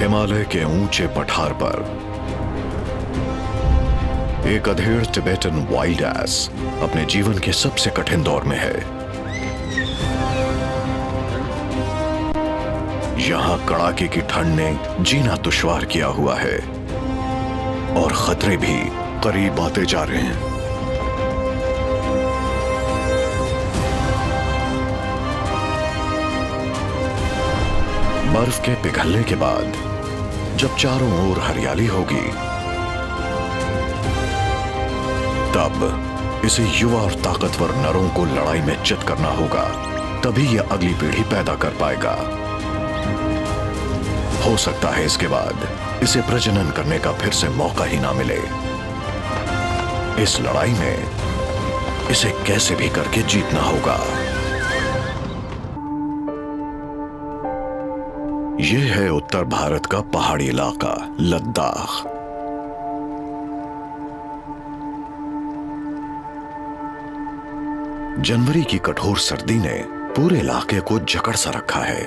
हिमालय के ऊंचे पठार पर एक अधेड़ टिबेटन वाइल्ड एस अपने जीवन के सबसे कठिन दौर में है। यहां कड़ाके की ठंड ने जीना दुश्वार किया हुआ है और खतरे भी करीब आते जा रहे हैं। बर्फ के पिघलने के बाद जब चारों ओर हरियाली होगी, तब इसे युवा और ताकतवर नरों को लड़ाई में चित करना होगा। तभी यह अगली पीढ़ी पैदा कर पाएगा। हो सकता है इसके बाद इसे प्रजनन करने का फिर से मौका ही ना मिले। इस लड़ाई में इसे कैसे भी करके जीतना होगा। यह है उत्तर भारत का पहाड़ी इलाका लद्दाख। जनवरी की कठोर सर्दी ने पूरे इलाके को जकड़ सा रखा है।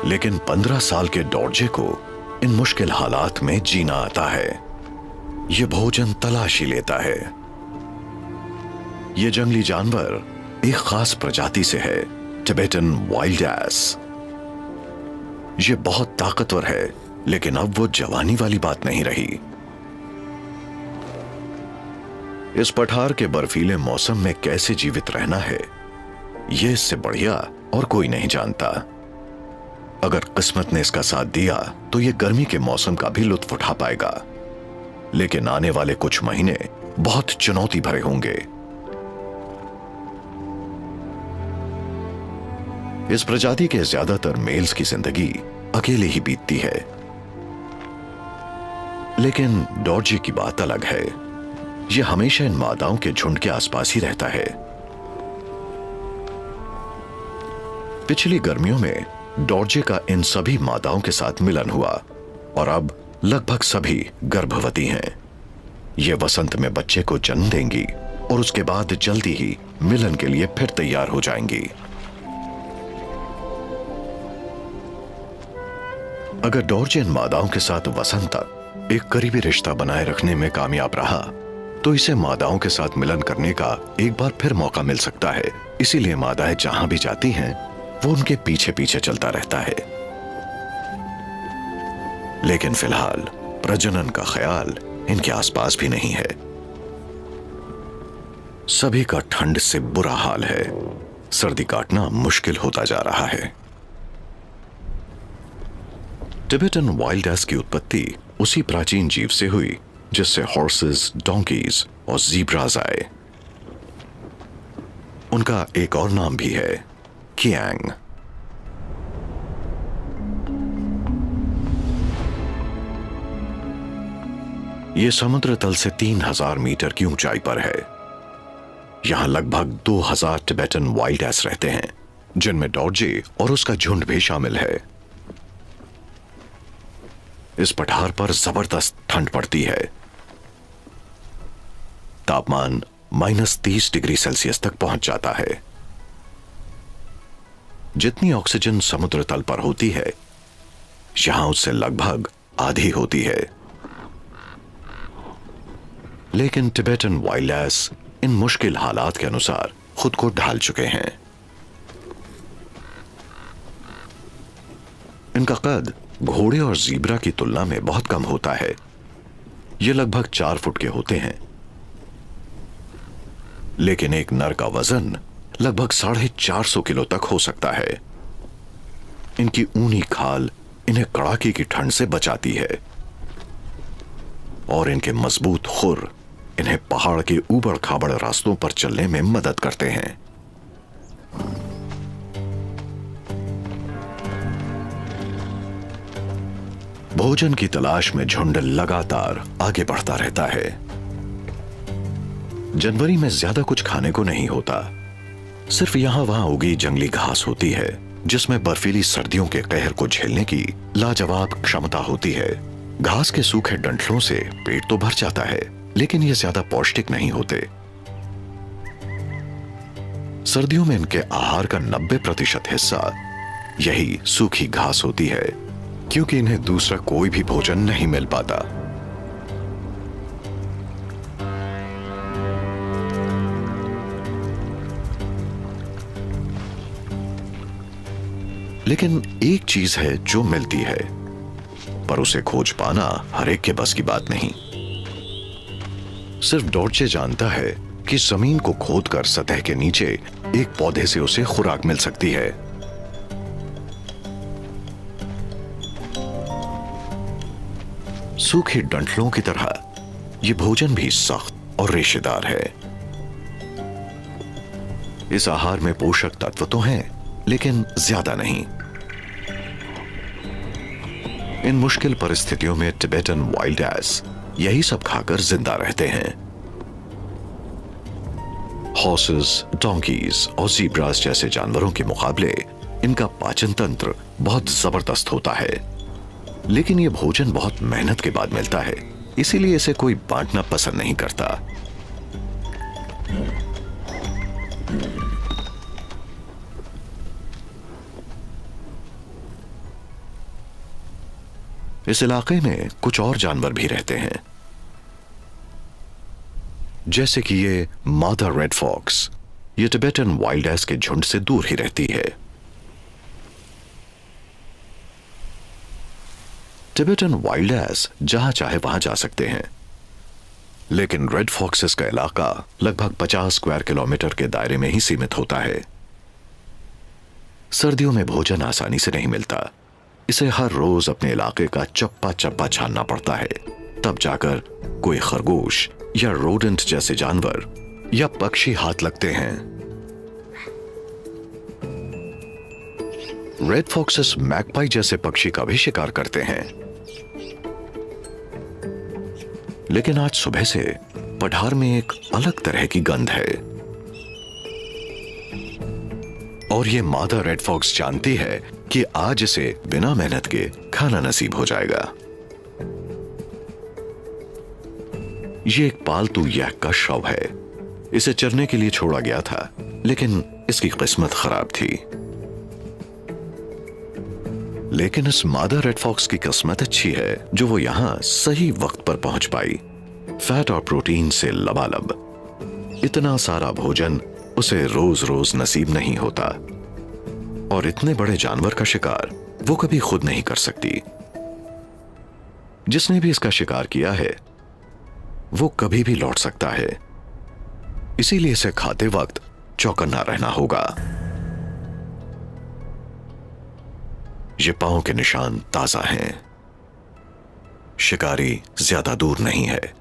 लेकिन 15 साल के डॉर्जे को इन मुश्किल हालात में जीना आता है। यह भोजन तलाश ही लेता है। यह जंगली जानवर एक खास प्रजाति से है, टिबेटन वाइल्ड एस। यह बहुत ताकतवर है, लेकिन अब वो जवानी वाली बात नहीं रही। इस पठार के बर्फीले मौसम में कैसे जीवित रहना है, यह इससे बढ़िया और कोई नहीं जानता। अगर किस्मत ने इसका साथ दिया तो यह गर्मी के मौसम का भी लुत्फ उठा पाएगा। लेकिन आने वाले कुछ महीने बहुत चुनौती भरे होंगे। इस प्रजाति के ज्यादातर मेल्स की जिंदगी अकेले ही बीतती है। लेकिन डॉर्जे की बात अलग है। यह हमेशा इन मादाओं के झुंड के आसपास ही रहता है। पिछली गर्मियों में डॉर्जे का इन सभी मादाओं के साथ मिलन हुआ और अब लगभग सभी गर्भवती हैं। ये वसंत में बच्चे को जन्म देंगी और उसके बाद जल्दी ही मिलन के लिए फिर तैयार हो जाएंगी। अगर डॉर्जे इन मादाओं के साथ वसंत तक एक करीबी रिश्ता बनाए रखने में कामयाब रहा, तो इसे मादाओं के साथ मिलन करने का एक बार फिर मौका मिल सकता है। इसीलिए मादाएं जहां भी जाती हैं, वो उनके पीछे पीछे चलता रहता है। लेकिन फिलहाल प्रजनन का ख्याल इनके आसपास भी नहीं है। सभी का ठंड से बुरा हाल है। सर्दी काटना मुश्किल होता जा रहा है। टिबेटन वाइल्ड एस की उत्पत्ति उसी प्राचीन जीव से हुई जिससे हॉर्सेस, डोंकीज और ज़ीब्रास आए। उनका एक और नाम भी है, कियांग। यह समुद्र तल से 3000 मीटर की ऊंचाई पर है। यहां लगभग 2000 टिबेटन वाइल्ड एस रहते हैं, जिनमें डॉर्जे और उसका झुंड भी शामिल है। इस पठार पर जबरदस्त ठंड पड़ती है। तापमान -30 डिग्री सेल्सियस तक पहुंच जाता है। जितनी ऑक्सीजन समुद्र तल पर होती है, यहां उससे लगभग आधी होती है। लेकिन टिबेटन वाइल्ड एस इन मुश्किल हालात के अनुसार खुद को ढाल चुके हैं। इनका कद घोड़े और ज़ीब्रा की तुलना में बहुत कम होता है। ये लगभग 4 फुट के होते हैं। लेकिन एक नर का वजन लगभग 450 किलो तक हो सकता है। इनकी ऊनी खाल इन्हें कड़ाके की ठंड से बचाती है और इनके मजबूत खुर इन्हें पहाड़ के ऊबड़ खाबड़ रास्तों पर चलने में मदद करते हैं। भोजन की तलाश में झुंड लगातार आगे बढ़ता रहता है। जनवरी में ज्यादा कुछ खाने को नहीं होता। सिर्फ यहां वहां उगी जंगली घास होती है, जिसमें बर्फीली सर्दियों के कहर को झेलने की लाजवाब क्षमता होती है। घास के सूखे डंठलों से पेट तो भर जाता है, लेकिन ये ज्यादा पौष्टिक नहीं होते। सर्दियों में इनके आहार का 90% हिस्सा यही सूखी घास होती है, क्योंकि इन्हें दूसरा कोई भी भोजन नहीं मिल पाता। लेकिन एक चीज है जो मिलती है, पर उसे खोज पाना हर एक के बस की बात नहीं। सिर्फ डॉर्चे जानता है कि जमीन को खोदकर सतह के नीचे एक पौधे से उसे खुराक मिल सकती है। सूखे डंठलों की तरह यह भोजन भी सख्त और रेशेदार है। इस आहार में पोषक तत्व तो हैं, लेकिन ज्यादा नहीं। इन मुश्किल परिस्थितियों में टिबेटन वाइल्ड एस यही सब खाकर जिंदा रहते हैं। हॉर्सेस, डोंकीज और ज़ीब्रास जैसे जानवरों के मुकाबले इनका पाचन तंत्र बहुत जबरदस्त होता है, लेकिन यह भोजन बहुत मेहनत के बाद मिलता है, इसीलिए इसे कोई बांटना पसंद नहीं करता। इस इलाके में कुछ और जानवर भी रहते हैं, जैसे कि ये मादा रेड फॉक्स। ये टिबेटन वाइल्ड एस के झुंड से दूर ही रहती है। टिबेटन वाइल्ड एस जहां चाहे वहां जा सकते हैं, लेकिन रेड फॉक्सेस का इलाका लगभग 50 स्क्वायर किलोमीटर के दायरे में ही सीमित होता है। सर्दियों में भोजन आसानी से नहीं मिलता, इसे हर रोज अपने इलाके का चप्पा चप्पा छानना पड़ता है, तब जाकर कोई खरगोश या रोडेंट जैसे जानवर या पक्षी हाथ लगते हैं। रेड फॉक्सेस मैगपाई जैसे पक्षी का भी शिकार करते हैं, लेकिन आज सुबह से पठार में एक अलग तरह की गंध है, और यह मादा रेड फॉक्स जानती है कि आज इसे बिना मेहनत के खाना नसीब हो जाएगा। यह एक पालतू यैक का शव है। इसे चरने के लिए छोड़ा गया था, लेकिन इसकी किस्मत खराब थी। लेकिन इस मादा रेड फॉक्स की किस्मत अच्छी है जो वो यहां सही वक्त पर पहुंच पाई। फैट और प्रोटीन से लबालब। इतना सारा भोजन उसे रोज रोज नसीब नहीं होता, और इतने बड़े जानवर का शिकार वो कभी खुद नहीं कर सकती। जिसने भी इसका शिकार किया है वो कभी भी लौट सकता है, इसीलिए इसे खाते वक्त चौकन्ना रहना होगा। ये पांव के निशान ताजा हैं, शिकारी ज्यादा दूर नहीं है।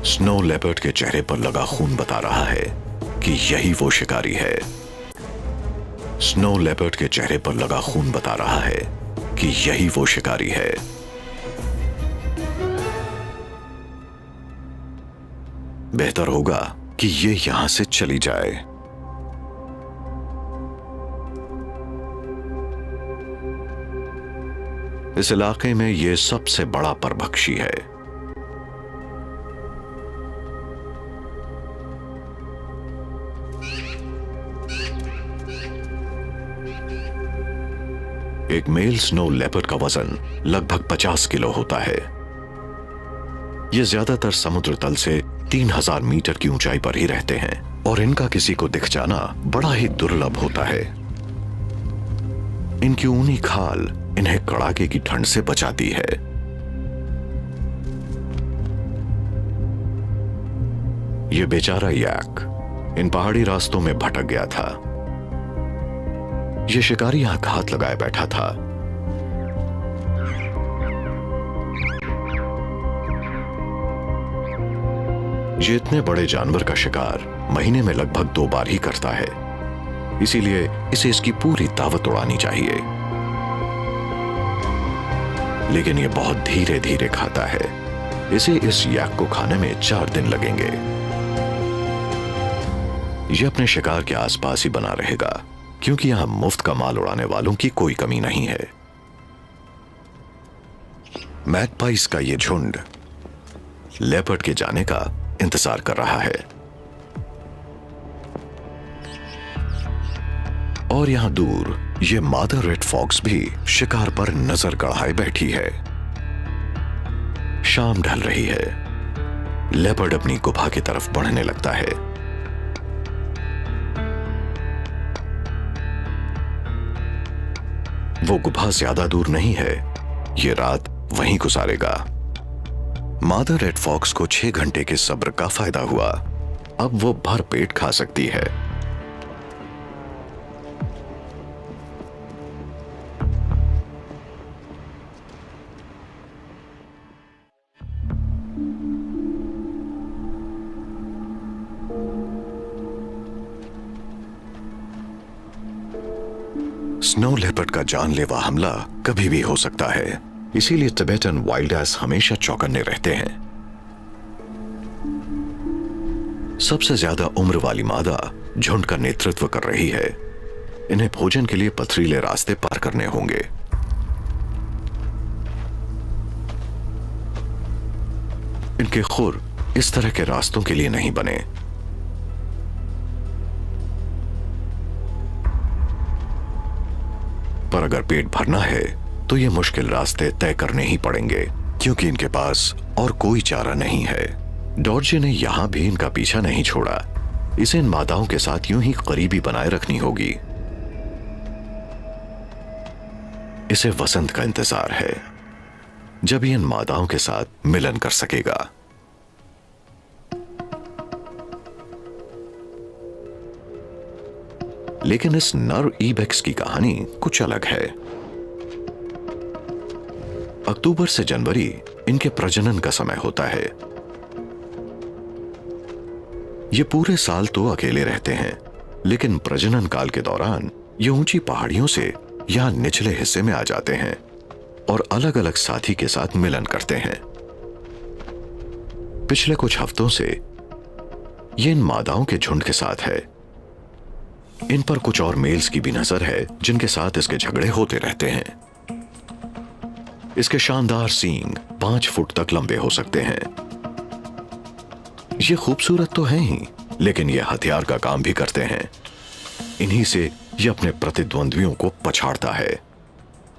स्नो लेपर्ड के चेहरे पर लगा खून बता रहा है कि यही वो शिकारी है। स्नो लेपर्ड के चेहरे पर लगा खून बता रहा है कि यही वो शिकारी है। बेहतर होगा कि ये यहां से चली जाए। इस इलाके में यह सबसे बड़ा परभक्षी है। एक मेल स्नो लेपर्ड का वजन लगभग 50 किलो होता है। यह ज्यादातर समुद्र तल से 3000 मीटर की ऊंचाई पर ही रहते हैं, और इनका किसी को दिख जाना बड़ा ही दुर्लभ होता है। इनकी ऊनी खाल इन्हें कड़ाके की ठंड से बचाती है। यह बेचारा यैक इन पहाड़ी रास्तों में भटक गया था। यह शिकारी यहां घात लगाए बैठा था। ये इतने बड़े जानवर का शिकार महीने में लगभग 2 बार ही करता है, इसीलिए इसे इसकी पूरी दावत उड़ानी चाहिए। लेकिन ये बहुत धीरे धीरे खाता है। इसे इस याक को खाने में 4 दिन लगेंगे। ये अपने शिकार के आसपास ही बना रहेगा, क्योंकि यहां मुफ्त का माल उड़ाने वालों की कोई कमी नहीं है। मैगपाइस का ये झुंड लेपर्ड के जाने का इंतजार कर रहा है। और यहां दूर ये मादर रेड फॉक्स भी शिकार पर नजर गड़ाए बैठी है। शाम ढल रही है। लेपर्ड अपनी गुफा की तरफ बढ़ने लगता है। वो गुफा ज्यादा दूर नहीं है। ये रात वहीं गुजारेगा। मादर रेड फॉक्स को 6 घंटे के सब्र का फायदा हुआ। अब वो भर पेट खा सकती है। स्नो लेपर्ड का जानलेवा हमला कभी भी हो सकता है, इसीलिए टिबेटन वाइल्ड एस हमेशा चौकन्ने रहते हैं। सबसे ज्यादा उम्र वाली मादा झुंड का नेतृत्व कर रही है। इन्हें भोजन के लिए पथरीले रास्ते पार करने होंगे। इनके खुर इस तरह के रास्तों के लिए नहीं बने। पर अगर पेट भरना है तो ये मुश्किल रास्ते तय करने ही पड़ेंगे, क्योंकि इनके पास और कोई चारा नहीं है। डॉर्जे ने यहां भी इनका पीछा नहीं छोड़ा। इसे इन मादाओं के साथ यूं ही करीबी बनाए रखनी होगी। इसे वसंत का इंतजार है, जब ये इन मादाओं के साथ मिलन कर सकेगा। लेकिन इस नर इबेक्स की कहानी कुछ अलग है। अक्टूबर से जनवरी इनके प्रजनन का समय होता है। ये पूरे साल तो अकेले रहते हैं, लेकिन प्रजनन काल के दौरान ये ऊंची पहाड़ियों से यहां निचले हिस्से में आ जाते हैं और अलग अलग साथी के साथ मिलन करते हैं। पिछले कुछ हफ्तों से ये इन मादाओं के झुंड के साथ है। इन पर कुछ और मेल्स की भी नजर है, जिनके साथ इसके झगड़े होते रहते हैं। इसके शानदार सींग 5 फुट तक लंबे हो सकते हैं। ये खूबसूरत तो हैं ही, लेकिन ये हथियार का काम भी करते हैं। इन्हीं से ये अपने प्रतिद्वंद्वियों को पछाड़ता है।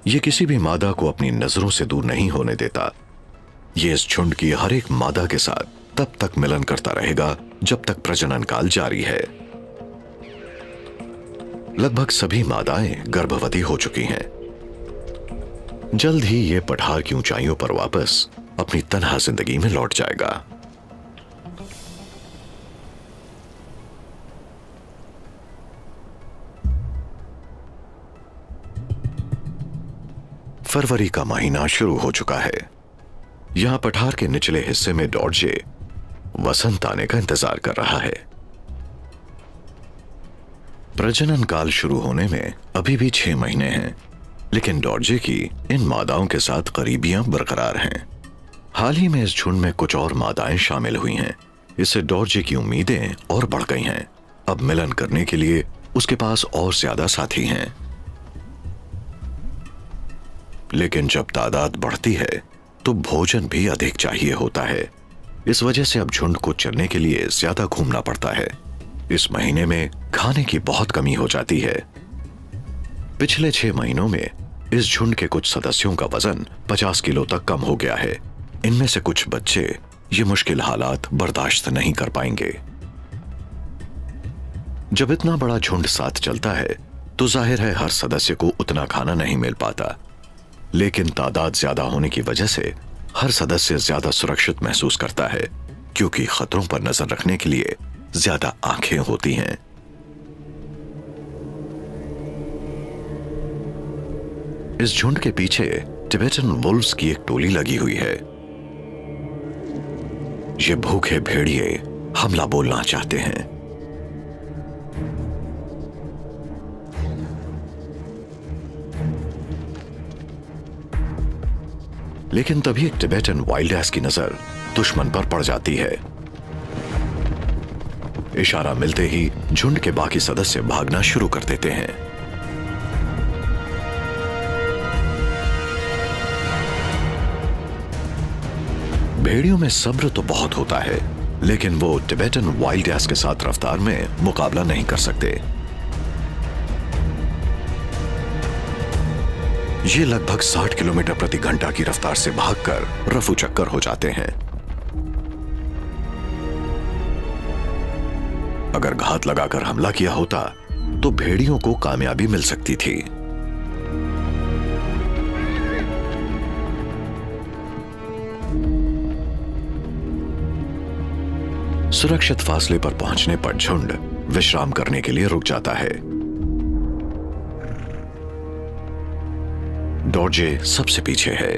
ये किसी भी मादा को अपनी नजरों से दूर नहीं होने देता। ये इस झुंड की हर एक मादा के साथ तब तक मिलन करता रहेगा जब तक प्रजनन काल जारी है। लगभग सभी मादाएं गर्भवती हो चुकी हैं। जल्द ही ये पठार की ऊंचाइयों पर वापस अपनी तन्हा जिंदगी में लौट जाएगा। फरवरी का महीना शुरू हो चुका है। यहां पठार के निचले हिस्से में डॉर्जे वसंत आने का इंतजार कर रहा है। प्रजनन काल शुरू होने में अभी भी 6 महीने हैं, लेकिन डॉर्जे की इन मादाओं के साथ करीबियां बरकरार हैं। हाल ही में इस झुंड में कुछ और मादाएं शामिल हुई हैं। इससे डॉर्जे की उम्मीदें और बढ़ गई हैं। अब मिलन करने के लिए उसके पास और ज्यादा साथी हैं। लेकिन जब तादाद बढ़ती है तो भोजन भी अधिक चाहिए होता है। इस वजह से अब झुंड को चरने के लिए ज्यादा घूमना पड़ता है। इस महीने में खाने की बहुत कमी हो जाती है। पिछले 6 महीनों में इस झुंड के कुछ सदस्यों का वजन 50 किलो तक कम हो गया है। इनमें से कुछ बच्चे ये मुश्किल हालात बर्दाश्त नहीं कर पाएंगे। जब इतना बड़ा झुंड साथ चलता है तो जाहिर है हर सदस्य को उतना खाना नहीं मिल पाता, लेकिन तादाद ज्यादा होने की वजह से हर सदस्य ज्यादा सुरक्षित महसूस करता है, क्योंकि खतरों पर नजर रखने के लिए ज्यादा आंखें होती हैं। इस झुंड के पीछे टिबेटन वुल्व्स की एक टोली लगी हुई है। ये भूखे भेड़िए हमला बोलना चाहते हैं। लेकिन तभी एक टिबेटन वाइल्ड एस की नजर दुश्मन पर पड़ जाती है। इशारा मिलते ही झुंड के बाकी सदस्य भागना शुरू कर देते हैं। भेड़ियों में सब्र तो बहुत होता है, लेकिन वो टिबेटन वाइल्ड एस के साथ रफ्तार में मुकाबला नहीं कर सकते। ये लगभग 60 किलोमीटर प्रति घंटा की रफ्तार से भागकर रफू चक्कर हो जाते हैं। अगर घात लगाकर हमला किया होता तो भेड़ियों को कामयाबी मिल सकती थी। सुरक्षित फासले पर पहुंचने पर झुंड विश्राम करने के लिए रुक जाता है। डॉर्जे सबसे पीछे है।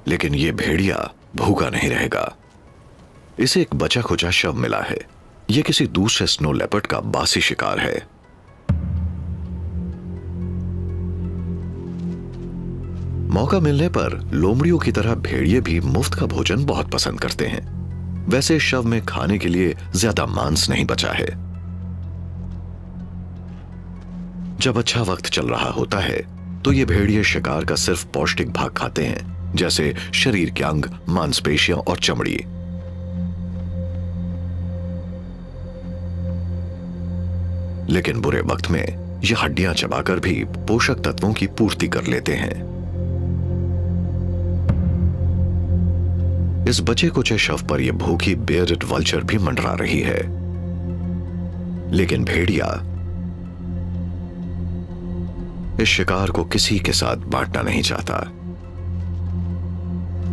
लेकिन यह भेड़िया भूखा नहीं रहेगा। इसे एक बचा खुचा शव मिला है। यह किसी दूसरे स्नो लेपर्ड का बासी शिकार है। मौका मिलने पर लोमड़ियों की तरह भेड़िए भी मुफ्त का भोजन बहुत पसंद करते हैं। वैसे शव में खाने के लिए ज्यादा मांस नहीं बचा है। जब अच्छा वक्त चल रहा होता है तो ये भेड़िए शिकार का सिर्फ पौष्टिक भाग खाते हैं, जैसे शरीर के अंग, मांसपेशियां और चमड़ी। लेकिन बुरे वक्त में ये हड्डियां चबाकर भी पोषक तत्वों की पूर्ति कर लेते हैं। इस बचे कुचे शव पर यह भूखी बेयर्ड वल्चर भी मंडरा रही है। लेकिन भेड़िया इस शिकार को किसी के साथ बांटना नहीं चाहता।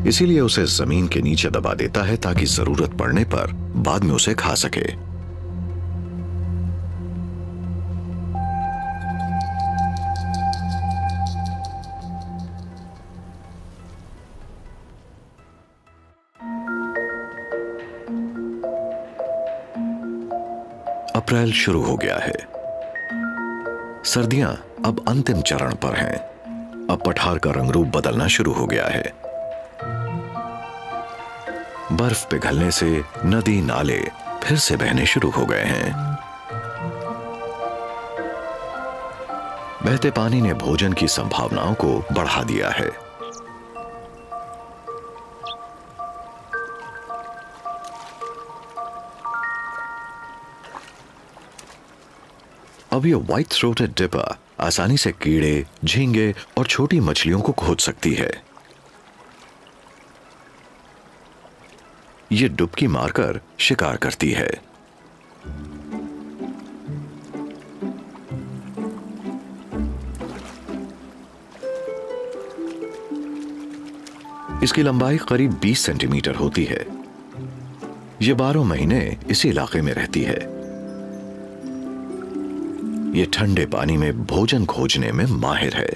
इसीलिए उसे जमीन के नीचे दबा देता है ताकि जरूरत पड़ने पर बाद में उसे खा सके। अप्रैल शुरू हो गया है। सर्दियां अब अंतिम चरण पर हैं। अब पठार का रंग रूप बदलना शुरू हो गया है। बर्फ पिघलने से नदी नाले फिर से बहने शुरू हो गए हैं। बहते पानी ने भोजन की संभावनाओं को बढ़ा दिया है। अब यह व्हाइट थ्रोटेड डिपर आसानी से कीड़े, झींगे और छोटी मछलियों को खोज सकती है। यह डुबकी मारकर शिकार करती है। इसकी लंबाई करीब 20 सेंटीमीटर होती है। यह 12 महीने इसी इलाके में रहती है। ये ठंडे पानी में भोजन खोजने में माहिर है।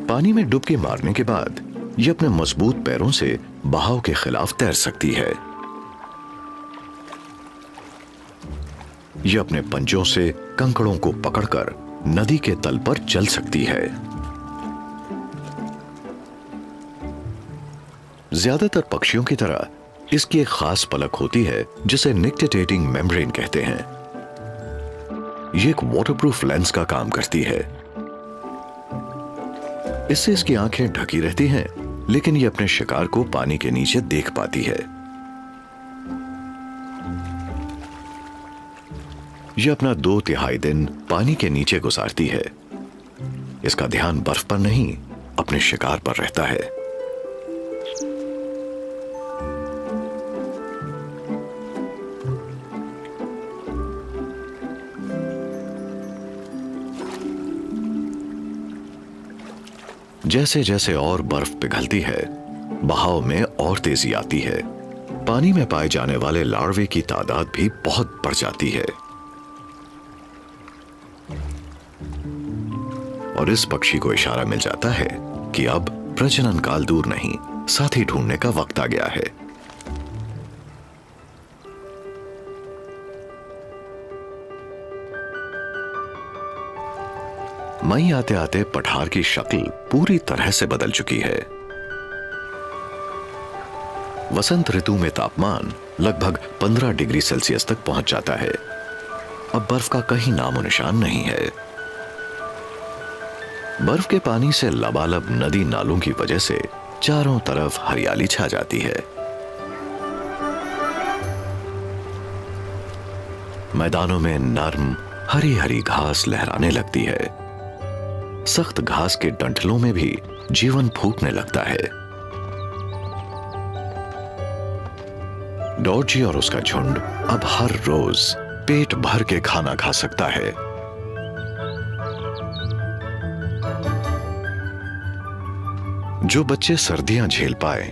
पानी में डुबकी मारने के बाद ये अपने मजबूत पैरों से बहाव के खिलाफ तैर सकती है। ये अपने पंजों से कंकड़ों को पकड़कर नदी के तल पर चल सकती है। ज्यादातर पक्षियों की तरह इसकी एक खास पलक होती है जिसे निक्टेटेटिंग मेम्ब्रेन कहते हैं। ये एक वाटरप्रूफ लेंस का काम करती है। इससे इसकी आंखें ढकी रहती हैं, लेकिन ये अपने शिकार को पानी के नीचे देख पाती है। ये अपना 2/3 दिन पानी के नीचे गुजारती है। इसका ध्यान बर्फ पर नहीं, अपने शिकार पर रहता है। जैसे जैसे और बर्फ पिघलती है, बहाव में और तेजी आती है। पानी में पाए जाने वाले लार्वे की तादाद भी बहुत बढ़ जाती है। और इस पक्षी को इशारा मिल जाता है कि अब प्रजनन काल दूर नहीं, साथी ढूंढने का वक्त आ गया है। मई आते आते पठार की शक्ल पूरी तरह से बदल चुकी है। वसंत ऋतु में तापमान लगभग 15 डिग्री सेल्सियस तक पहुंच जाता है। अब बर्फ का कहीं नामो निशान नहीं है। बर्फ के पानी से लबालब नदी नालों की वजह से चारों तरफ हरियाली छा जाती है। मैदानों में नर्म हरी हरी घास लहराने लगती है। सख्त घास के डंठलों में भी जीवन फूटने लगता है। डॉर्जी और उसका झुंड अब हर रोज पेट भर के खाना खा सकता है। जो बच्चे सर्दियां झेल पाए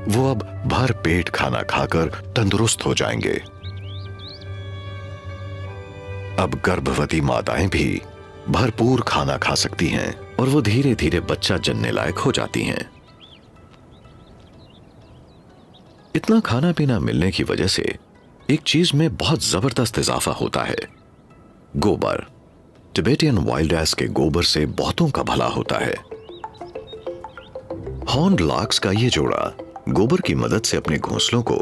वो अब भर पेट खाना खाकर तंदुरुस्त हो जाएंगे। अब गर्भवती माताएं भी भरपूर खाना खा सकती हैं और वो धीरे धीरे बच्चा जनने लायक हो जाती हैं। इतना खाना पीना मिलने की वजह से एक चीज में बहुत जबरदस्त इजाफा होता है, गोबर। टिबेटियन वाइल्ड एस के गोबर से बहुतों का भला होता है। हॉर्न्ड लार्क्स का ये जोड़ा गोबर की मदद से अपने घोंसलों को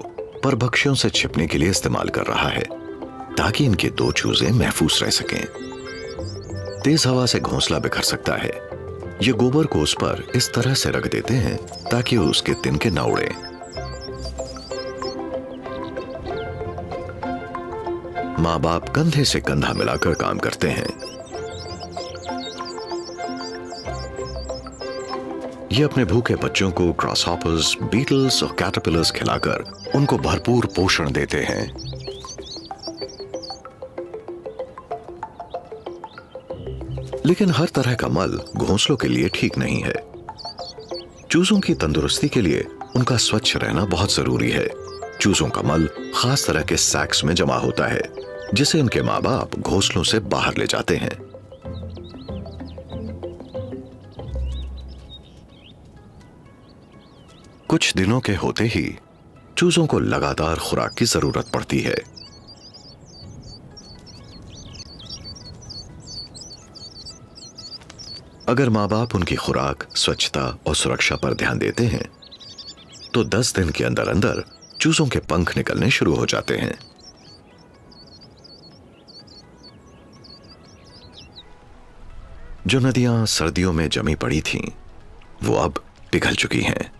परभक्षियों से छिपने के लिए इस्तेमाल कर रहा है, ताकि इनके दो चूजे महफूज रह सकें। तेज हवा से घोंसला बिखर सकता है। ये गोबर को उस पर इस तरह से रख देते हैं ताकि उसके तिनके न उड़े। माँ बाप कंधे से कंधा मिलाकर काम करते हैं। ये अपने भूखे बच्चों को ग्रासहॉपर्स, बीटल्स और कैटरपिलर्स खिलाकर उनको भरपूर पोषण देते हैं। लेकिन हर तरह का मल घोंसलों के लिए ठीक नहीं है। चूजों की तंदुरुस्ती के लिए उनका स्वच्छ रहना बहुत जरूरी है। चूजों का मल खास तरह के सैक्स में जमा होता है, जिसे उनके माँ बाप घोंसलों से बाहर ले जाते हैं। कुछ दिनों के होते ही चूजों को लगातार खुराक की जरूरत पड़ती है। अगर माँ बाप उनकी खुराक, स्वच्छता और सुरक्षा पर ध्यान देते हैं तो 10 दिन के अंदर अंदर चूजों के पंख निकलने शुरू हो जाते हैं। जो नदियां सर्दियों में जमी पड़ी थीं, वो अब पिघल चुकी हैं।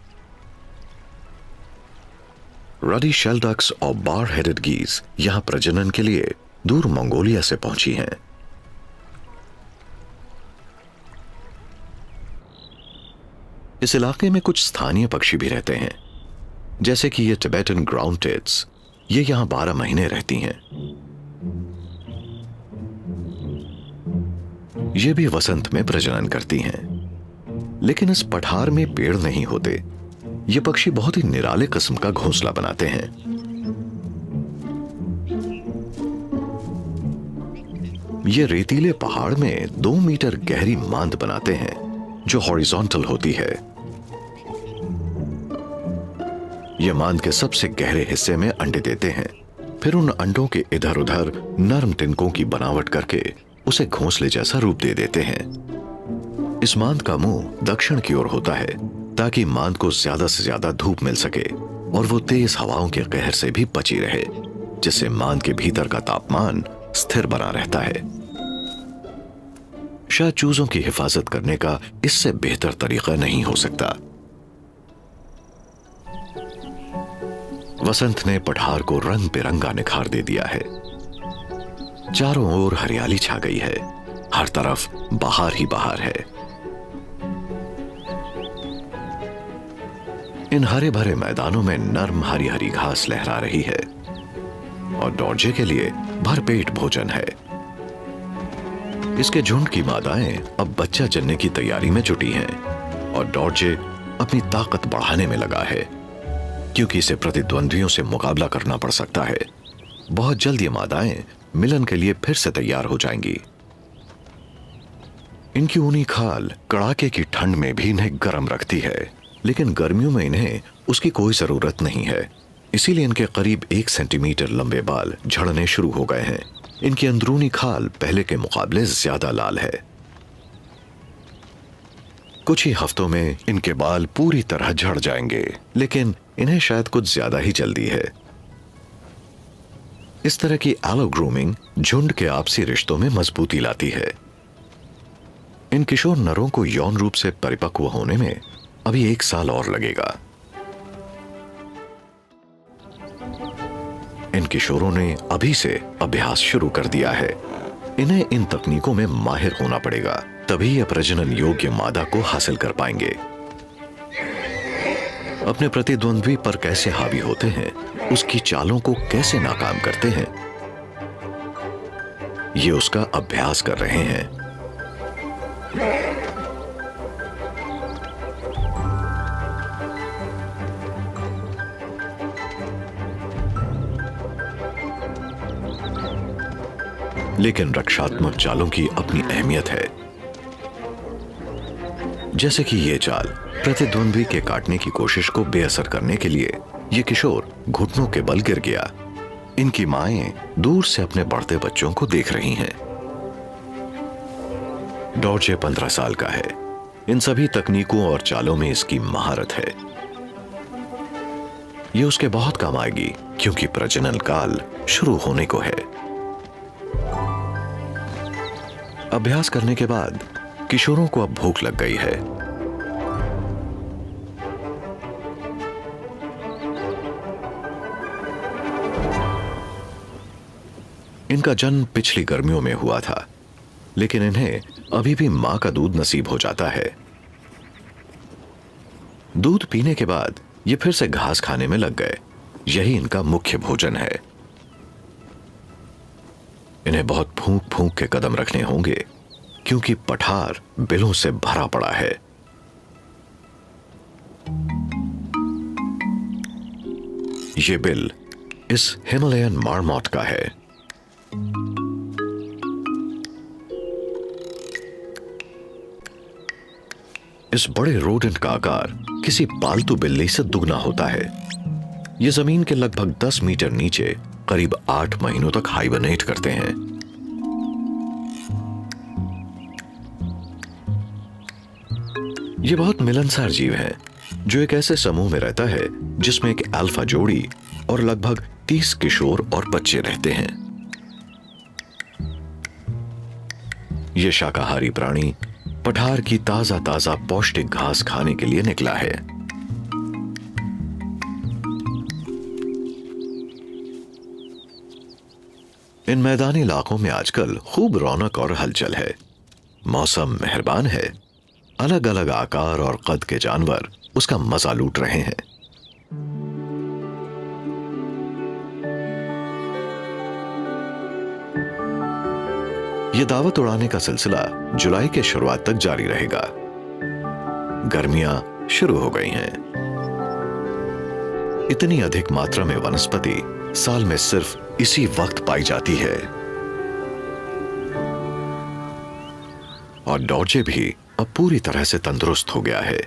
रडी शेलडक्स और बार हेडेड गीज यहां प्रजनन के लिए दूर मंगोलिया से पहुंची हैं। इस इलाके में कुछ स्थानीय पक्षी भी रहते हैं, जैसे कि ये टिबेटन ग्राउंड टिट्स। ये यहां 12 महीने रहती हैं। ये भी वसंत में प्रजनन करती हैं। लेकिन इस पठार में पेड़ नहीं होते। ये पक्षी बहुत ही निराले किस्म का घोंसला बनाते हैं। ये रेतीले पहाड़ में 2 मीटर गहरी मांद बनाते हैं, जो हॉरिजॉन्टल होती है। ये मांद के सबसे गहरे हिस्से में अंडे देते हैं। फिर उन अंडों के इधर उधर नरम तिनकों की बनावट करके उसे घोंसले जैसा रूप दे देते हैं। इस मांद का मुंह दक्षिण की ओर होता है, ताकि मांद को ज्यादा से ज्यादा धूप मिल सके और वो तेज हवाओं के कहर से भी बची रहे, जिससे मांद के भीतर का तापमान स्थिर बना रहता है। शायद चूजों की हिफाजत करने का इससे बेहतर तरीका नहीं हो सकता। वसंत ने पठार को रंग बिरंगा निखार दे दिया है। चारों ओर हरियाली छा गई है। हर तरफ बहार ही बहार है। इन हरे भरे मैदानों में नर्म हरी हरी घास लहरा रही है और डॉर्जे के लिए भरपेट भोजन है। इसके झुंड की मादाएं अब बच्चा जनने की तैयारी में जुटी हैं और डॉर्जे अपनी ताकत बढ़ाने में लगा है, क्योंकि इसे प्रतिद्वंद्वियों से मुकाबला करना पड़ सकता है। बहुत जल्द ये मादाएं मिलन के लिए फिर से तैयार हो जाएंगी। इनकी ऊनी खाल कड़ाके की ठंड में भी इन्हें गर्म रखती है, लेकिन गर्मियों में इन्हें उसकी कोई जरूरत नहीं है। इसीलिए इनके करीब 1 सेंटीमीटर लंबे बाल झड़ने शुरू हो गए हैं। इनकी अंदरूनी खाल पहले के मुकाबले ज्यादा लाल है। कुछ ही हफ्तों में इनके बाल पूरी तरह झड़ जाएंगे, लेकिन इन्हें शायद कुछ ज्यादा ही जल्दी है। इस तरह की एलो ग्रूमिंग झुंड के आपसी रिश्तों में मजबूती लाती है। इन किशोर नरों को यौन रूप से परिपक्व होने में अभी 1 साल और लगेगा। इन किशोरों ने अभी से अभ्यास शुरू कर दिया है। इन्हें इन तकनीकों में माहिर होना पड़ेगा, तभी ये प्रजनन योग्य मादा को हासिल कर पाएंगे। अपने प्रतिद्वंद्वी पर कैसे हावी होते हैं, उसकी चालों को कैसे नाकाम करते हैं, ये उसका अभ्यास कर रहे हैं। लेकिन रक्षात्मक चालों की अपनी अहमियत है। जैसे कि ये चाल प्रतिद्वंद्वी के काटने की कोशिश को बेअसर करने के लिए ये किशोर घुटनों के बल गिर गया। इनकी माएं दूर से अपने बढ़ते बच्चों को देख रही हैं। डॉर्जे 15 साल का है। इन सभी तकनीकों और चालों में इसकी महारत है। ये उसके बहुत काम आएगी, क्योंकि प्रजनन काल शुरू होने को है। अभ्यास करने के बाद किशोरों को अब भूख लग गई है। इनका जन्म पिछली गर्मियों में हुआ था, लेकिन इन्हें अभी भी मां का दूध नसीब हो जाता है। दूध पीने के बाद ये फिर से घास खाने में लग गए। यही इनका मुख्य भोजन है। इन्हें बहुत फूंक फूंक के कदम रखने होंगे, क्योंकि पठार बिलों से भरा पड़ा है। ये बिल इस हिमालयन मार्मोट का है। इस बड़े रोडेंट का आकार किसी पालतू बिल्ली से दुगना होता है। यह जमीन के लगभग 10 मीटर नीचे करीब 8 महीनों तक हाइबरनेट करते हैं। यह बहुत मिलनसार जीव है, जो एक ऐसे समूह में रहता है जिसमें एक अल्फा जोड़ी और लगभग 30 किशोर और बच्चे रहते हैं। यह शाकाहारी प्राणी पठार की ताजा ताजा पौष्टिक घास खाने के लिए निकला है। इन मैदानी इलाकों में आजकल खूब रौनक और हलचल है। मौसम मेहरबान है। अलग अलग आकार और कद के जानवर उसका मजा लूट रहे हैं। यह दावत उड़ाने का सिलसिला जुलाई के शुरुआत तक जारी रहेगा। गर्मियां शुरू हो गई हैं। इतनी अधिक मात्रा में वनस्पति साल में सिर्फ इसी वक्त पाई जाती है। और डॉर्जे भी अब पूरी तरह से तंदुरुस्त हो गया है।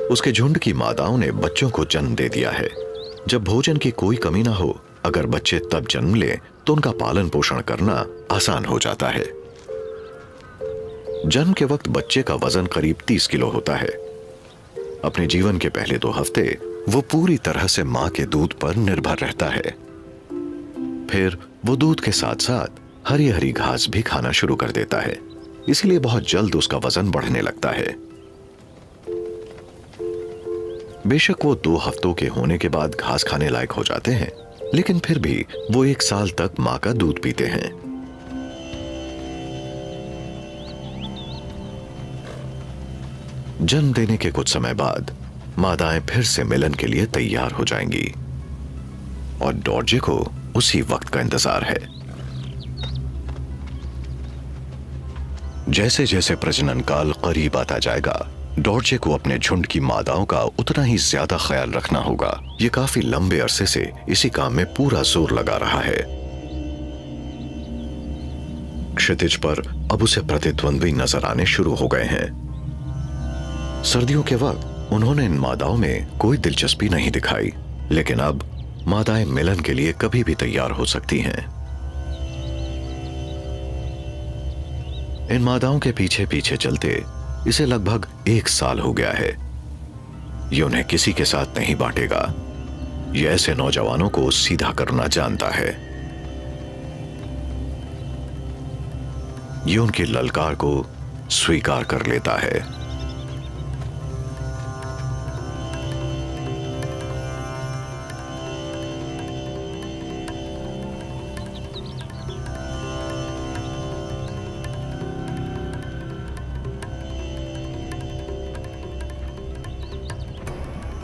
उसके झुंड की मादाओं ने बच्चों को जन्म दे दिया है। जब भोजन की कोई कमी ना हो, अगर बच्चे तब जन्म ले तो उनका पालन पोषण करना आसान हो जाता है। जन्म के वक्त बच्चे का वजन करीब 30 किलो होता है। अपने जीवन के पहले 2 हफ्ते वो पूरी तरह से मां के दूध पर निर्भर रहता है। फिर वो दूध के साथ साथ हरी हरी घास भी खाना शुरू कर देता है, इसलिए बहुत जल्द उसका वजन बढ़ने लगता है। बेशक वो 2 हफ्तों के होने के बाद घास खाने लायक हो जाते हैं, लेकिन फिर भी वो 1 साल तक मां का दूध पीते हैं। जन्म देने के कुछ समय बाद मादाएं फिर से मिलन के लिए तैयार हो जाएंगी और डॉर्जे को उसी वक्त का इंतजार है। जैसे जैसे प्रजनन काल करीब आता जाएगा, डॉर्जे को अपने झुंड की मादाओं का उतना ही ज्यादा ख्याल रखना होगा। ये काफी लंबे अरसे से इसी काम में पूरा जोर लगा रहा है। क्षितिज पर अब उसे प्रतिद्वंद्वी नजर आने शुरू हो गए हैं। सर्दियों के वक्त उन्होंने इन मादाओं में कोई दिलचस्पी नहीं दिखाई, लेकिन अब मादाएं मिलन के लिए कभी भी तैयार हो सकती हैं। इन मादाओं के पीछे पीछे चलते इसे लगभग 1 साल हो गया है। ये उन्हें किसी के साथ नहीं बांटेगा। ये ऐसे नौजवानों को सीधा करना जानता है। ये उनकी ललकार को स्वीकार कर लेता है।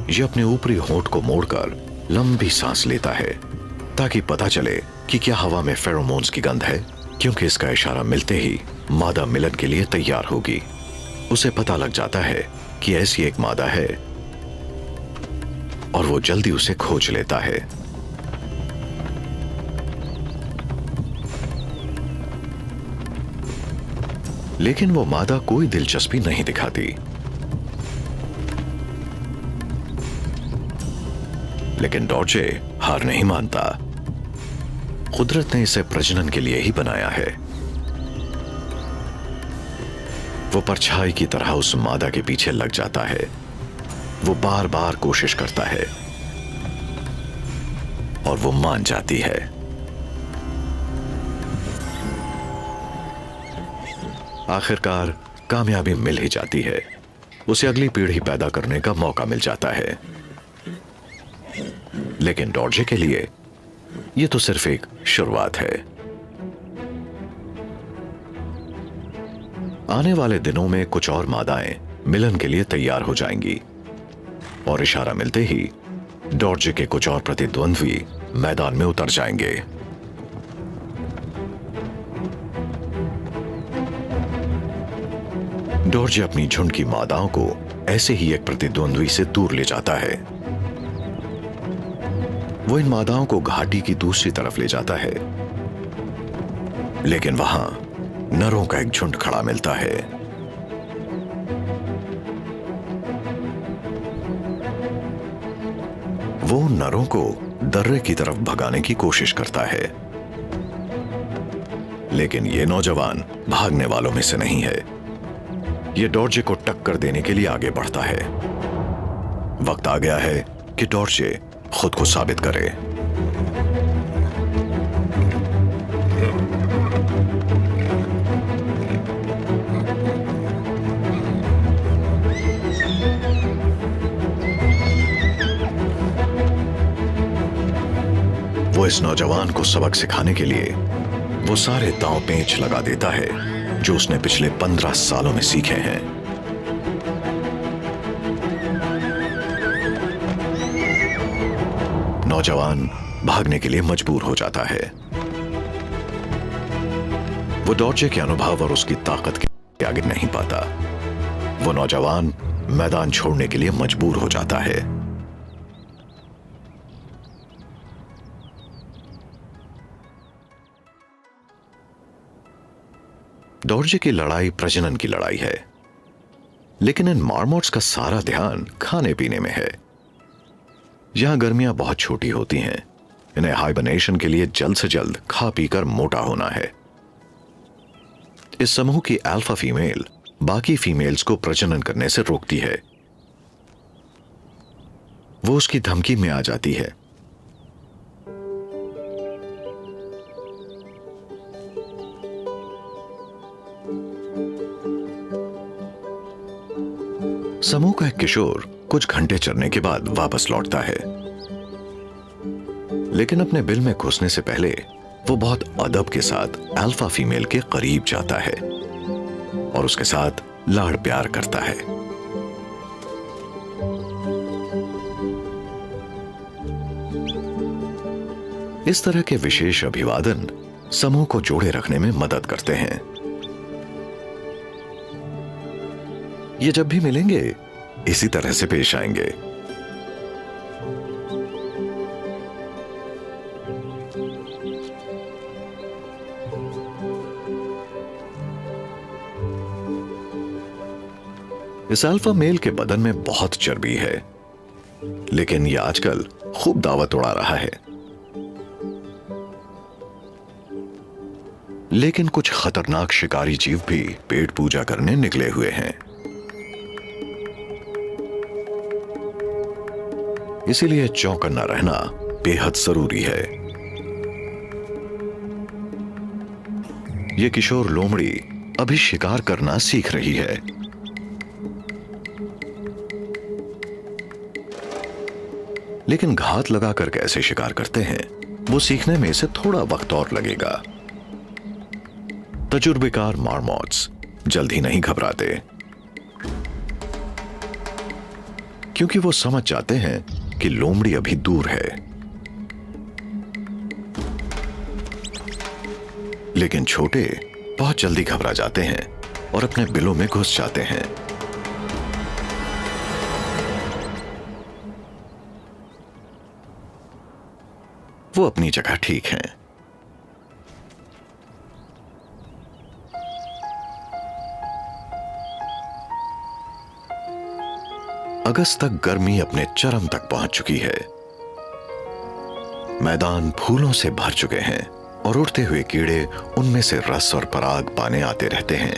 ये अपने ऊपरी होंठ को मोड़कर लंबी सांस लेता है ताकि पता चले कि क्या हवा में फेरोमोन्स की गंध है, क्योंकि इसका इशारा मिलते ही मादा मिलन के लिए तैयार होगी। उसे पता लग जाता है कि ऐसी एक मादा है और वो जल्दी उसे खोज लेता है। लेकिन वो मादा कोई दिलचस्पी नहीं दिखाती। लेकिन डॉर्जे हार नहीं मानता। कुदरत ने इसे प्रजनन के लिए ही बनाया है। वो परछाई की तरह उस मादा के पीछे लग जाता है। वो बार बार कोशिश करता है और वो मान जाती है। आखिरकार कामयाबी मिल ही जाती है। उसे अगली पीढ़ी पैदा करने का मौका मिल जाता है। लेकिन डॉर्जे के लिए यह तो सिर्फ एक शुरुआत है। आने वाले दिनों में कुछ और मादाएं मिलन के लिए तैयार हो जाएंगी और इशारा मिलते ही डॉर्जे के कुछ और प्रतिद्वंद्वी मैदान में उतर जाएंगे। डॉर्जे अपनी झुंड की मादाओं को ऐसे ही एक प्रतिद्वंद्वी से दूर ले जाता है। वो इन मादाओं को घाटी की दूसरी तरफ ले जाता है, लेकिन वहां नरों का एक झुंड खड़ा मिलता है। वो नरों को दर्रे की तरफ भगाने की कोशिश करता है, लेकिन ये नौजवान भागने वालों में से नहीं है। ये डॉर्जे को टक्कर देने के लिए आगे बढ़ता है। वक्त आ गया है कि डॉर्जे खुद को साबित करे। वो इस नौजवान को सबक सिखाने के लिए वो सारे दांव पेंच लगा देता है जो उसने पिछले 15 सालों में सीखे हैं। नौजवान भागने के लिए मजबूर हो जाता है। वो डॉर्जे के अनुभव और उसकी ताकत के आगे नहीं पाता। वो नौजवान मैदान छोड़ने के लिए मजबूर हो जाता है। डॉर्जे की लड़ाई प्रजनन की लड़ाई है, लेकिन इन मार्मोट्स का सारा ध्यान खाने पीने में है। यहां गर्मियां बहुत छोटी होती हैं। इन्हें हाइबरनेशन के लिए जल्द से जल्द खा पीकर मोटा होना है। इस समूह की अल्फा फीमेल बाकी फीमेल्स को प्रजनन करने से रोकती है। वो उसकी धमकी में आ जाती है। समूह का एक किशोर कुछ घंटे चरने के बाद वापस लौटता है, लेकिन अपने बिल में घुसने से पहले वो बहुत अदब के साथ अल्फा फीमेल के करीब जाता है और उसके साथ लाड़ प्यार करता है। इस तरह के विशेष अभिवादन समूह को जोड़े रखने में मदद करते हैं। ये जब भी मिलेंगे इसी तरह से पेश आएंगे। इस अल्फा मेल के बदन में बहुत चर्बी है, लेकिन यह आजकल खूब दावत उड़ा रहा है। लेकिन कुछ खतरनाक शिकारी जीव भी पेट पूजा करने निकले हुए हैं। इसीलिए चौकन्ना रहना बेहद जरूरी है। यह किशोर लोमड़ी अभी शिकार करना सीख रही है। लेकिन घात लगाकर कैसे शिकार करते हैं, वो सीखने में इसे थोड़ा वक्त और लगेगा। तजुर्बेकार मार्मोट्स जल्द ही नहीं घबराते, क्योंकि वो समझ जाते हैं कि लोमड़ी अभी दूर है। लेकिन छोटे बहुत जल्दी घबरा जाते हैं और अपने बिलों में घुस जाते हैं। वो अपनी जगह ठीक हैं। अगस्त तक गर्मी अपने चरम तक पहुंच चुकी है। मैदान फूलों से भर चुके हैं और उड़ते हुए कीड़े उनमें से रस और पराग पाने आते रहते हैं।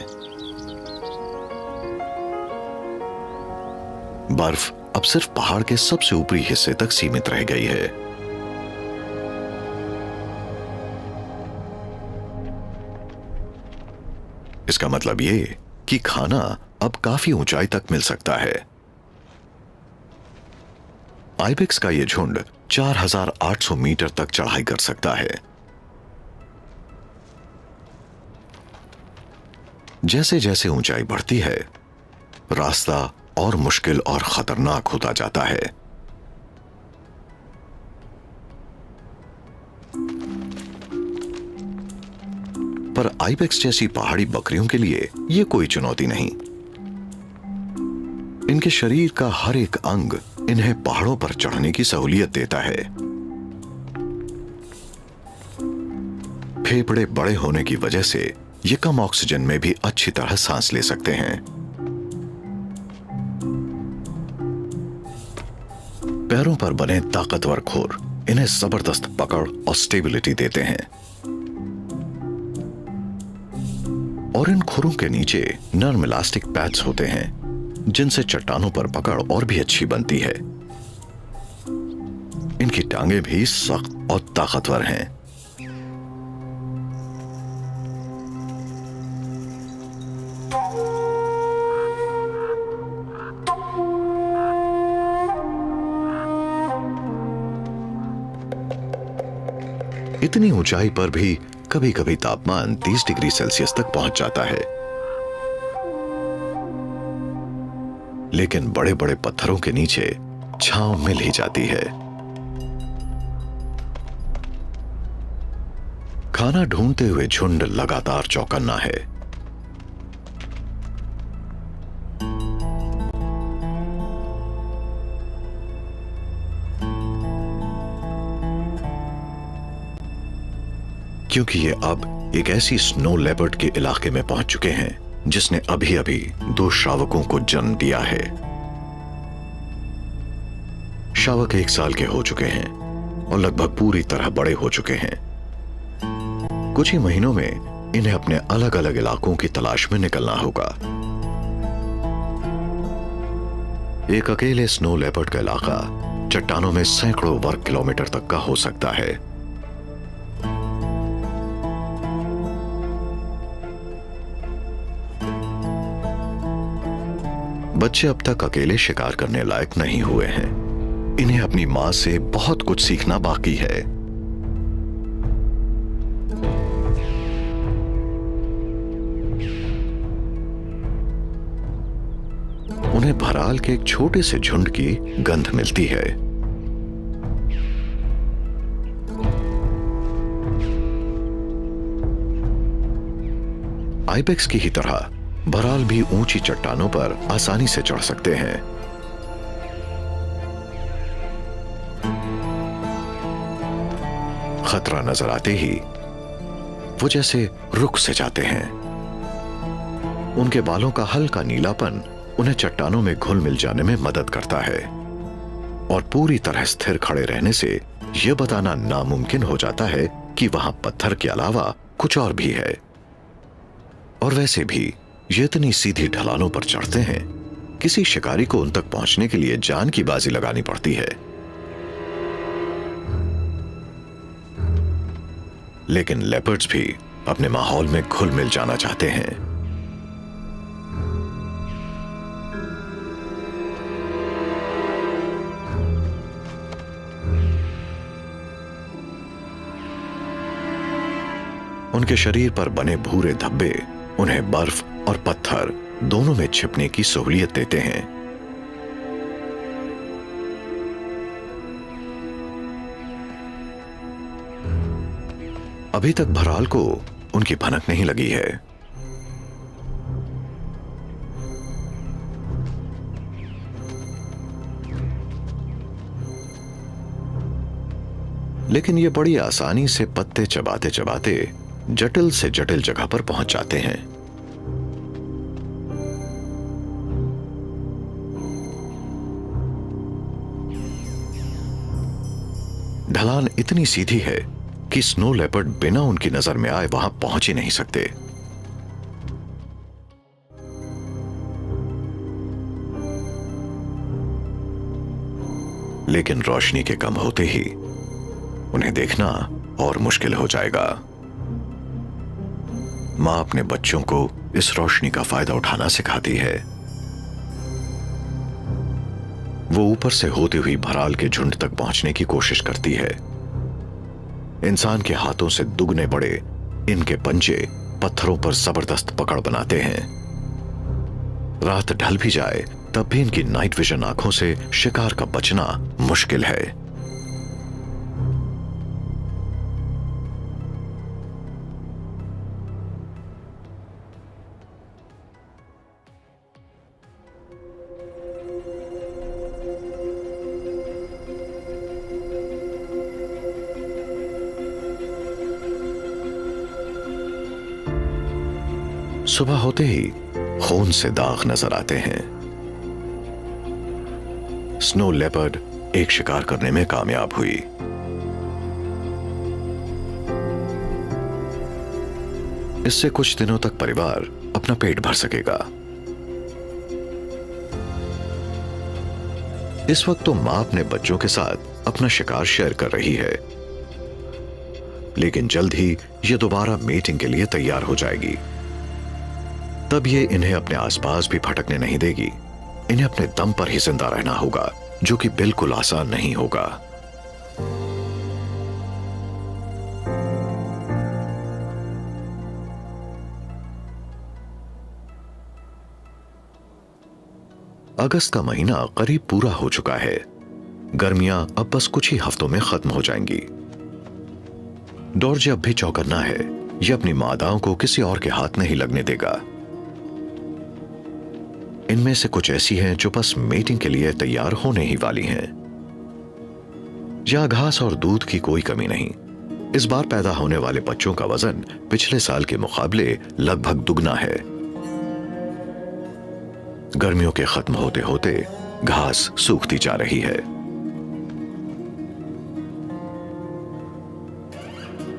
बर्फ अब सिर्फ पहाड़ के सबसे ऊपरी हिस्से तक सीमित रह गई है। इसका मतलब ये कि खाना अब काफी ऊंचाई तक मिल सकता है। आइबेक्स का यह झुंड 4800 मीटर तक चढ़ाई कर सकता है। जैसे जैसे ऊंचाई बढ़ती है, रास्ता और मुश्किल और खतरनाक होता जाता है। पर आइबेक्स जैसी पहाड़ी बकरियों के लिए यह कोई चुनौती नहीं। इनके शरीर का हर एक अंग इन्हें पहाड़ों पर चढ़ने की सहूलियत देता है। फेफड़े बड़े होने की वजह से ये कम ऑक्सीजन में भी अच्छी तरह सांस ले सकते हैं। पैरों पर बने ताकतवर खुर इन्हें जबरदस्त पकड़ और स्टेबिलिटी देते हैं। और इन खुरों के नीचे नर्म इलास्टिक पैड्स होते हैं, जिनसे चट्टानों पर पकड़ और भी अच्छी बनती है। इनकी टांगें भी सख्त और ताकतवर हैं। इतनी ऊंचाई पर भी कभी कभी तापमान 30 डिग्री सेल्सियस तक पहुंच जाता है। लेकिन बड़े बड़े पत्थरों के नीचे छांव मिल ही जाती है। खाना ढूंढते हुए झुंड लगातार चौकन्ना है। क्योंकि ये अब एक ऐसी स्नो लेपर्ड के इलाके में पहुंच चुके हैं जिसने अभी अभी 2 शावकों को जन्म दिया है। शावक 1 साल के हो चुके हैं और लगभग पूरी तरह बड़े हो चुके हैं। कुछ ही महीनों में इन्हें अपने अलग अलग इलाकों की तलाश में निकलना होगा। एक अकेले स्नो लेपर्ड का इलाका चट्टानों में सैकड़ों वर्ग किलोमीटर तक का हो सकता है। बच्चे अब तक अकेले शिकार करने लायक नहीं हुए हैं। इन्हें अपनी मां से बहुत कुछ सीखना बाकी है। उन्हें भराल के एक छोटे से झुंड की गंध मिलती है। आइबेक्स की ही तरह भराल भी ऊंची चट्टानों पर आसानी से चढ़ सकते हैं। खतरा नजर आते ही वो जैसे रुक से जाते हैं। उनके बालों का हल्का नीलापन उन्हें चट्टानों में घुल मिल जाने में मदद करता है और पूरी तरह स्थिर खड़े रहने से यह बताना नामुमकिन हो जाता है कि वहां पत्थर के अलावा कुछ और भी है। और वैसे भी ये इतनी सीधी ढलानों पर चढ़ते हैं, किसी शिकारी को उन तक पहुंचने के लिए जान की बाजी लगानी पड़ती है। लेकिन लेपर्ड्स भी अपने माहौल में घुल मिल जाना चाहते हैं। उनके शरीर पर बने भूरे धब्बे उन्हें बर्फ और पत्थर दोनों में छिपने की सहूलियत देते हैं। अभी तक भराल को उनकी भनक नहीं लगी है। लेकिन ये बड़ी आसानी से पत्ते चबाते चबाते जटिल से जटिल जगह पर पहुंच जाते हैं। ढलान इतनी सीधी है कि स्नो लेपर्ड बिना उनकी नजर में आए वहां पहुंच ही नहीं सकते। लेकिन रोशनी के कम होते ही उन्हें देखना और मुश्किल हो जाएगा। मां अपने बच्चों को इस रोशनी का फायदा उठाना सिखाती है। वो ऊपर से होती हुई भराल के झुंड तक पहुंचने की कोशिश करती है। इंसान के हाथों से दुगने बड़े इनके पंजे पत्थरों पर जबरदस्त पकड़ बनाते हैं। रात ढल भी जाए तब भी इनकी नाइट विजन आंखों से शिकार का बचना मुश्किल है। सुबह होते ही खून से दाग नजर आते हैं। स्नो लेपर्ड एक शिकार करने में कामयाब हुई। इससे कुछ दिनों तक परिवार अपना पेट भर सकेगा। इस वक्त तो मां अपने बच्चों के साथ अपना शिकार शेयर कर रही है, लेकिन जल्द ही ये दोबारा मीटिंग के लिए तैयार हो जाएगी। तब ये इन्हें अपने आसपास भी भटकने नहीं देगी। इन्हें अपने दम पर ही जिंदा रहना होगा, जो कि बिल्कुल आसान नहीं होगा। अगस्त का महीना करीब पूरा हो चुका है। गर्मियां अब बस कुछ ही हफ्तों में खत्म हो जाएंगी। डॉर्जे अब भी चौकन्ना है। यह अपनी मादाओं को किसी और के हाथ नहीं लगने देगा। इनमें से कुछ ऐसी हैं जो बस मीटिंग के लिए तैयार होने ही वाली हैं। यहां घास और दूध की कोई कमी नहीं। इस बार पैदा होने वाले बच्चों का वजन पिछले साल के मुकाबले लगभग दुगना है। गर्मियों के खत्म होते होते घास सूखती जा रही है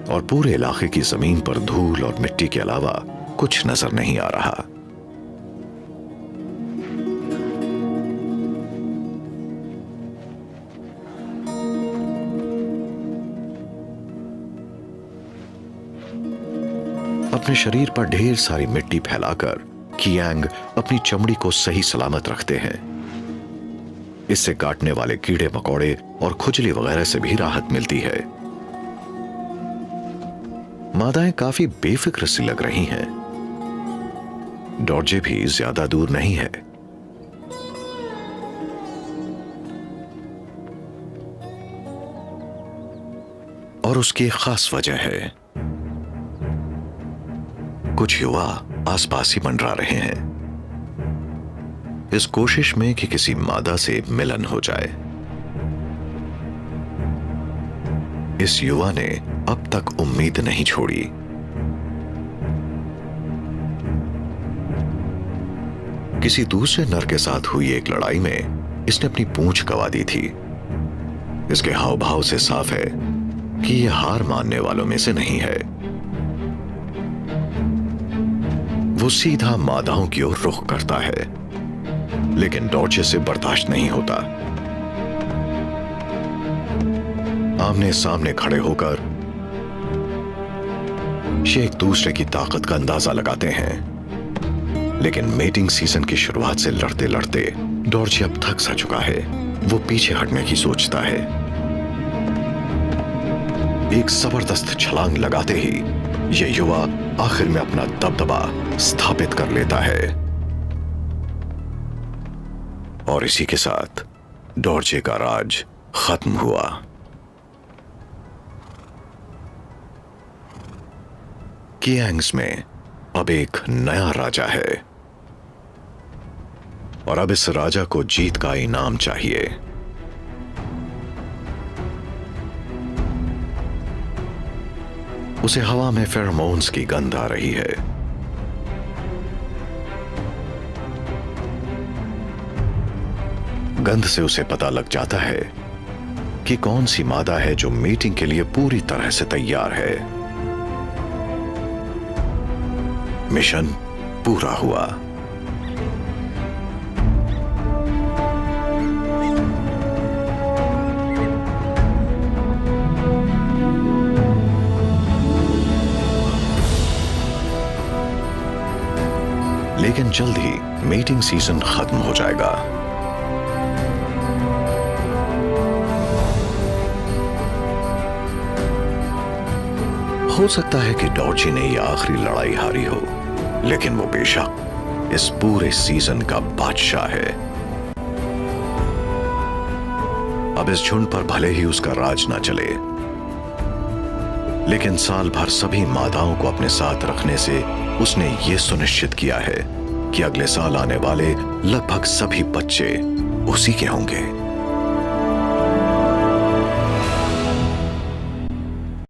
और पूरे इलाके की जमीन पर धूल और मिट्टी के अलावा कुछ नजर नहीं आ रहा। अपने शरीर पर ढेर सारी मिट्टी फैलाकर कियांग अपनी चमड़ी को सही सलामत रखते हैं। इससे काटने वाले कीड़े मकोड़े और खुजली वगैरह से भी राहत मिलती है। मादाएं काफी बेफिक्र सी लग रही हैं। डॉर्जे भी ज्यादा दूर नहीं है। और उसकी एक खास वजह है। कुछ युवा आसपास ही मंडरा रहे हैं, इस कोशिश में कि किसी मादा से मिलन हो जाए। इस युवा ने अब तक उम्मीद नहीं छोड़ी। किसी दूसरे नर के साथ हुई एक लड़ाई में इसने अपनी पूंछ गंवा दी थी। इसके हाव भाव से साफ है कि यह हार मानने वालों में से नहीं है। वो सीधा मादाओं की ओर रुख करता है, लेकिन डॉर्चे से बर्दाश्त नहीं होता। आमने सामने खड़े होकर ये एक दूसरे की ताकत का अंदाजा लगाते हैं, लेकिन मेटिंग सीजन की शुरुआत से लड़ते लड़ते डॉर्चे अब थक सा चुका है। वो पीछे हटने की सोचता है। एक जबरदस्त छलांग लगाते ही ये युवा आखिर में अपना दबदबा स्थापित कर लेता है, और इसी के साथ डॉर्चे का राज खत्म हुआ। कियांग्स में अब एक नया राजा है, और अब इस राजा को जीत का इनाम चाहिए। उसे हवा में फेरोमोन्स की गंध आ रही है। गंध से उसे पता लग जाता है कि कौन सी मादा है जो मीटिंग के लिए पूरी तरह से तैयार है। मिशन पूरा हुआ। लेकिन जल्द ही मीटिंग सीजन खत्म हो जाएगा। हो सकता है कि डॉर्चे ने यह आखिरी लड़ाई हारी हो, लेकिन वो बेशक इस पूरे सीजन का बादशाह है। अब इस झुंड पर भले ही उसका राज ना चले, लेकिन साल भर सभी मादाओं को अपने साथ रखने से उसने ये सुनिश्चित किया है कि अगले साल आने वाले लगभग सभी बच्चे उसी के होंगे।